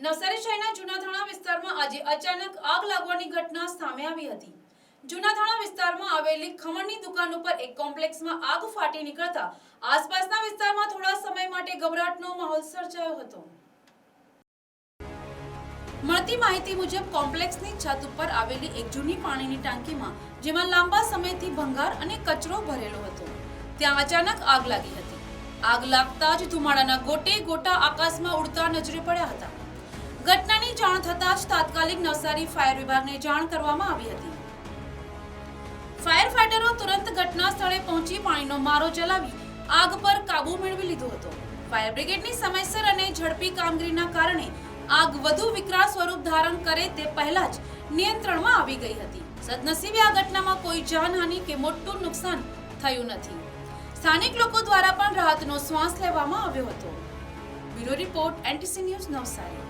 નવસારી શહેરના જૂનાથાણા વિસ્તારમાં આજે અચાનક આગ લાગવાની ઘટના સામે આવી હતી। જૂનાથાણા વિસ્તારમાં આવેલી ખમણની દુકાન ઉપર એક કોમ્પ્લેક્સમાં આગ ફાટી નીકળતા આસપાસના વિસ્તારમાં થોડા સમય માટે ગભરાટનો માહોલ સર્જાયો હતો। મળતી માહિતી મુજબ કોમ્પ્લેક્સની છત ઉપર આવેલી એક જૂની પાણીની ટાંકીમાં જેમાં લાંબા સમયથી ભંગાર અને કચરો ભરેલો હતો, ત્યાં અચાનક આગ લાગી હતી। આગ લાગતા જ ધુમાડાના ગોટે ગોટા આકાશમાં ઉડતા નજરે પડ્યા હતા। ઘટનાની જાણ થતાં જ તાત્કાલિક નવસારી ફાયર વિભાગને જાણ કરવામાં આવી હતી। ફાયર ફાઈટરો તુરંત ઘટના સ્થળે પહોંચી પાણીનો મારો ચલાવી આગ પર કાબુ મેળવી લીધો હતો। ફાયર બ્રિગેડની સમયસર અને ઝડપી કામગીરીના કારણે આગ વધુ વિકરાળ સ્વરૂપ ધારણ કરે તે પહેલા જ નિયંત્રણમાં આવી ગઈ હતી। સદનસીબે આ ઘટનામાં કોઈ જાનહાનિ કે મોટું નુકસાન થયું નથી। સ્થાનિક લોકો દ્વારા પણ રાહતનો શ્વાસ લેવામાં આવ્યો હતો। Bureau report NTC news Navsari.